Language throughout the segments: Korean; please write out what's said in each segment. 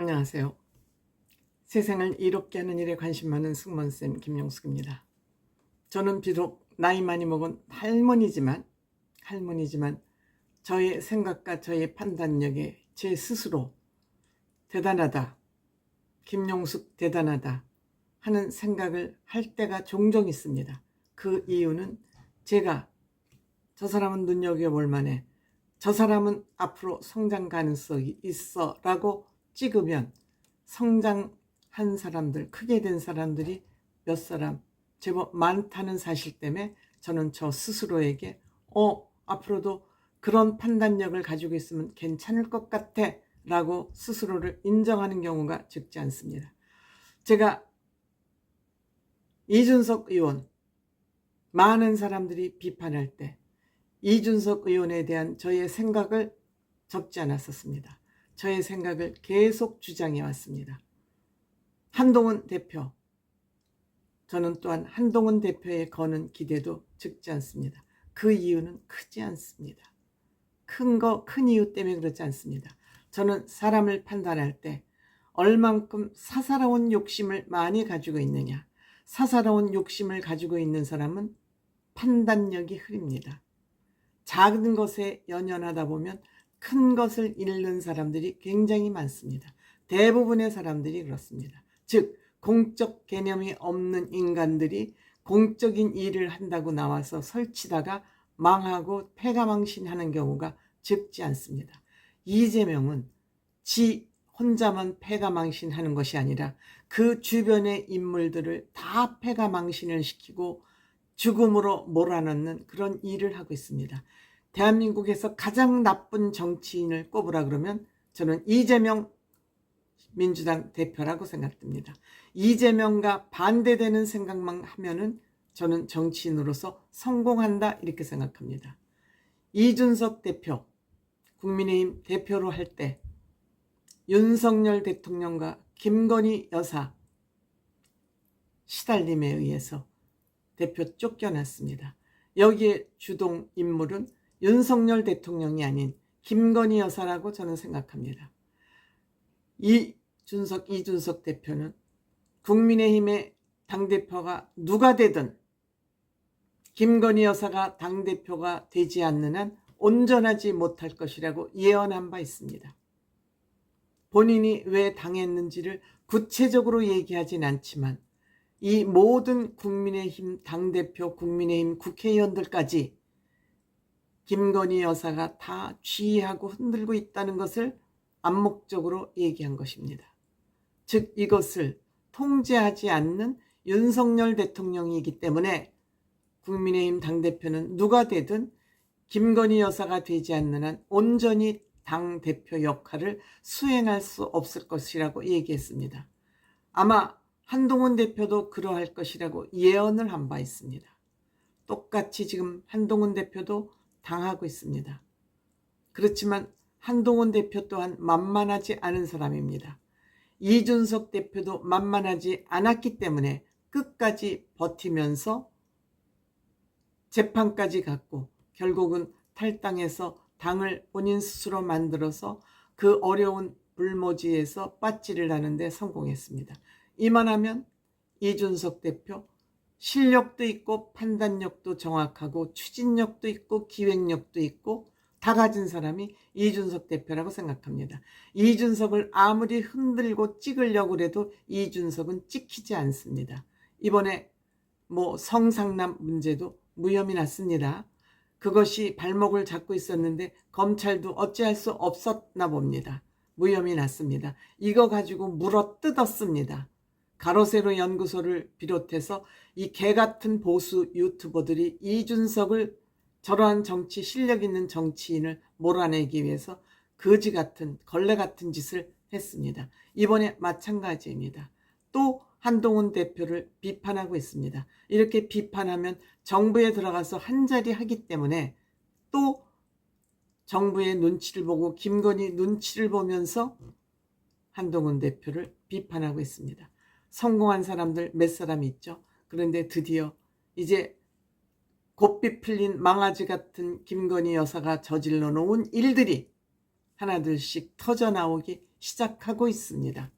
안녕하세요. 세상을 이롭게 하는 일에 관심 많은 승무원쌤 김용숙입니다. 저는 비록 나이 많이 먹은 할머니지만 저의 생각과 저의 판단력에 제 스스로 대단하다, 김용숙 대단하다 하는 생각을 할 때가 종종 있습니다. 그 이유는 제가 저 사람은 눈여겨볼 만해, 저 사람은 앞으로 성장 가능성이 있어 라고 찍으면 성장한 사람들, 크게 된 사람들이 몇 사람 제법 많다는 사실 때문에 저는 저 스스로에게 앞으로도 그런 판단력을 가지고 있으면 괜찮을 것 같아 라고 스스로를 인정하는 경우가 적지 않습니다. 제가 이준석 의원, 많은 사람들이 비판할 때 이준석 의원에 대한 저의 생각을 접지 않았었습니다. 저의 생각을 계속 주장해 왔습니다. 한동훈 대표, 저는 또한 한동훈 대표의 거는 기대도 적지 않습니다. 그 이유는 크지 않습니다. 큰 이유 때문에 그렇지 않습니다. 저는 사람을 판단할 때 얼만큼 사사로운 욕심을 많이 가지고 있느냐, 사사로운 욕심을 가지고 있는 사람은 판단력이 흐립니다. 작은 것에 연연하다 보면 큰 것을 잃는 사람들이 굉장히 많습니다. 대부분의 사람들이 그렇습니다. 즉 공적 개념이 없는 인간들이 공적인 일을 한다고 나와서 설치다가 망하고 패가망신하는 경우가 적지 않습니다. 이재명은 지 혼자만 패가망신하는 것이 아니라 그 주변의 인물들을 다 패가망신을 시키고 죽음으로 몰아넣는 그런 일을 하고 있습니다. 대한민국에서 가장 나쁜 정치인을 꼽으라 그러면 저는 이재명 민주당 대표라고 생각됩니다. 이재명과 반대되는 생각만 하면은 저는 정치인으로서 성공한다 이렇게 생각합니다. 이준석 대표, 국민의힘 대표로 할 때 윤석열 대통령과 김건희 여사 시달림에 의해서 대표 쫓겨났습니다. 여기에 주동 인물은 윤석열 대통령이 아닌 김건희 여사라고 저는 생각합니다. 이준석 대표는 국민의힘의 당대표가 누가 되든 김건희 여사가 당대표가 되지 않는 한 온전하지 못할 것이라고 예언한 바 있습니다. 본인이 왜 당했는지를 구체적으로 얘기하진 않지만 이 모든 국민의힘 당대표, 국민의힘 국회의원들까지 김건희 여사가 다 쥐하고 흔들고 있다는 것을 암묵적으로 얘기한 것입니다. 즉 이것을 통제하지 않는 윤석열 대통령이기 때문에 국민의힘 당대표는 누가 되든 김건희 여사가 되지 않는 한 온전히 당대표 역할을 수행할 수 없을 것이라고 얘기했습니다. 아마 한동훈 대표도 그러할 것이라고 예언을 한 바 있습니다. 똑같이 지금 한동훈 대표도 당하고 있습니다. 그렇지만 한동훈 대표 또한 만만하지 않은 사람입니다. 이준석 대표도 만만하지 않았기 때문에 끝까지 버티면서 재판까지 갔고 결국은 탈당해서 당을 본인 스스로 만들어서 그 어려운 불모지에서 빠지를 하는데 성공했습니다. 이만하면 이준석 대표 실력도 있고 판단력도 정확하고 추진력도 있고 기획력도 있고 다 가진 사람이 이준석 대표라고 생각합니다. 이준석을 아무리 흔들고 찍으려고 해도 이준석은 찍히지 않습니다. 이번에 성상남 문제도 무혐의 났습니다. 그것이 발목을 잡고 있었는데 검찰도 어찌할 수 없었나 봅니다. 무혐의 났습니다. 이거 가지고 물어뜯었습니다. 가로세로 연구소를 비롯해서 이 개같은 보수 유튜버들이 이준석을 저러한 정치 실력 있는 정치인을 몰아내기 위해서 거지 같은 걸레 같은 짓을 했습니다. 이번에 마찬가지입니다. 또 한동훈 대표를 비판하고 있습니다. 이렇게 비판하면 정부에 들어가서 한자리 하기 때문에 또 정부의 눈치를 보고 김건희 눈치를 보면서 한동훈 대표를 비판하고 있습니다. 성공한 사람들 몇 사람 있죠. 그런데 드디어 이제 곱비 풀린 망아지 같은 김건희 여사가 저질러 놓은 일들이 하나둘씩 터져나오기 시작하고 있습니다.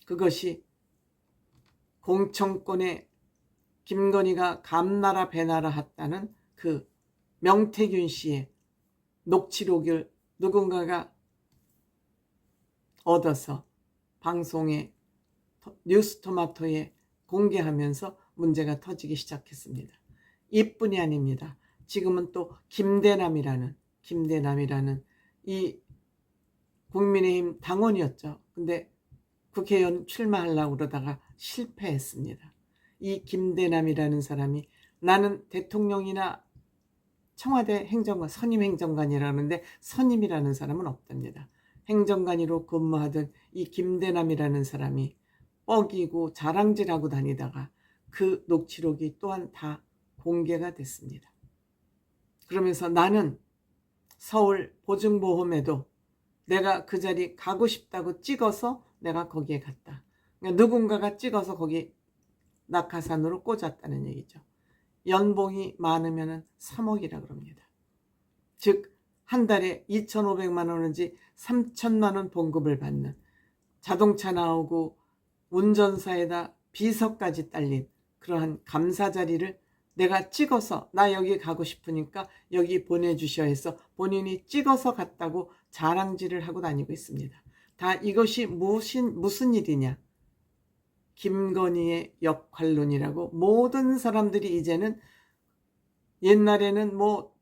그것이 공천권에 김건희가 감나라 배나라 했다는 그 명태균 씨의 녹취록을 누군가가 얻어서 방송에 뉴스토마토에 공개하면서 문제가 터지기 시작했습니다. 이뿐이 아닙니다. 지금은 또 김대남이라는 이 국민의힘 당원이었죠. 근데 국회의원 출마하려고 그러다가 실패했습니다. 이 김대남이라는 사람이 나는 대통령이나 청와대 행정관, 선임 행정관이라는데 선임이라는 사람은 없답니다. 행정관으로 근무하던 이 김대남이라는 사람이 뻐기고 자랑질하고 다니다가 그 녹취록이 또한 다 공개가 됐습니다. 그러면서 나는 서울 보증보험에도 내가 그 자리 가고 싶다고 찍어서 내가 거기에 갔다. 그러니까 누군가가 찍어서 거기 낙하산으로 꽂았다는 얘기죠. 연봉이 많으면 3억이라 그럽니다. 즉 한 달에 2,500만 원인지 3천만 원 봉급을 받는, 자동차 나오고 운전사에다 비서까지 딸린 그러한 감사 자리를 내가 찍어서 나 여기 가고 싶으니까 여기 보내주셔 해서 본인이 찍어서 갔다고 자랑질을 하고 다니고 있습니다. 다 이것이 무슨 일이냐? 김건희의 역할론이라고 모든 사람들이 이제는, 옛날에는 뭐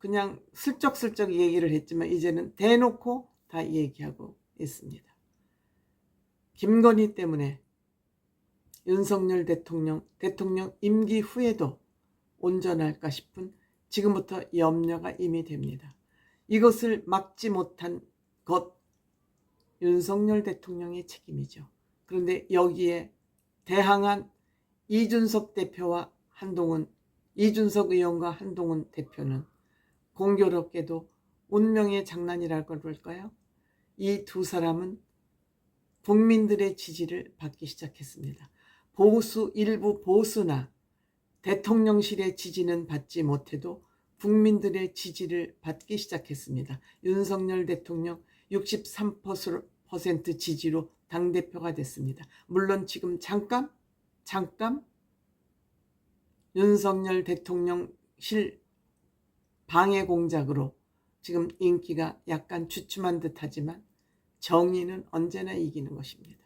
그냥 슬쩍슬쩍 얘기를 했지만 이제는 대놓고 다 얘기하고 있습니다. 김건희 때문에 윤석열 대통령 임기 후에도 온전할까 싶은 지금부터 염려가 이미 됩니다. 이것을 막지 못한 것 윤석열 대통령의 책임이죠. 그런데 여기에 대항한 이준석 의원과 한동훈 대표는 공교롭게도 운명의 장난이라고 그럴까요? 이 두 사람은 국민들의 지지를 받기 시작했습니다. 일부 보수나 대통령실의 지지는 받지 못해도 국민들의 지지를 받기 시작했습니다. 윤석열 대통령 63% 지지로 당대표가 됐습니다. 물론 지금 잠깐 윤석열 대통령실 방해 공작으로 지금 인기가 약간 주춤한 듯하지만 정의는 언제나 이기는 것입니다.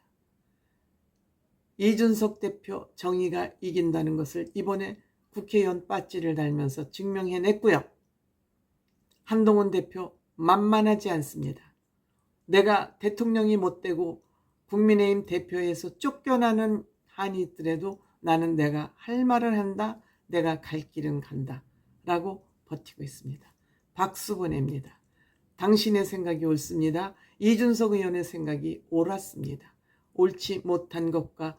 이준석 대표 정의가 이긴다는 것을 이번에 국회의원 배지를 달면서 증명해냈고요. 한동훈 대표 만만하지 않습니다. 내가 대통령이 못 되고 국민의힘 대표에서 쫓겨나는 한이 있더라도 나는 내가 할 말을 한다, 내가 갈 길은 간다 라고 버티고 있습니다. 박수 보냅니다. 당신의 생각이 옳습니다. 이준석 의원의 생각이 옳았습니다. 옳지 못한 것과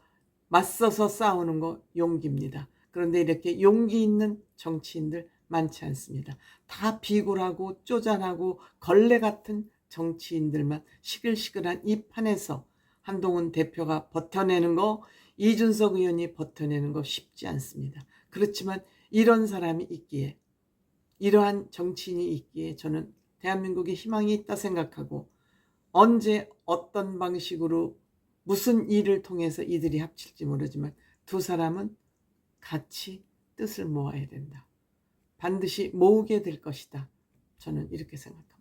맞서서 싸우는 거 용기입니다. 그런데 이렇게 용기 있는 정치인들 많지 않습니다. 다 비굴하고 쪼잔하고 걸레 같은 정치인들만 시끌시끌한 이 판에서 한동훈 대표가 버텨내는 거, 이준석 의원이 버텨내는 거 쉽지 않습니다. 그렇지만 이런 사람이 있기에, 이러한 정치인이 있기에 저는 대한민국에 희망이 있다 생각하고, 언제 어떤 방식으로 무슨 일을 통해서 이들이 합칠지 모르지만 두 사람은 같이 뜻을 모아야 된다. 반드시 모으게 될 것이다. 저는 이렇게 생각합니다.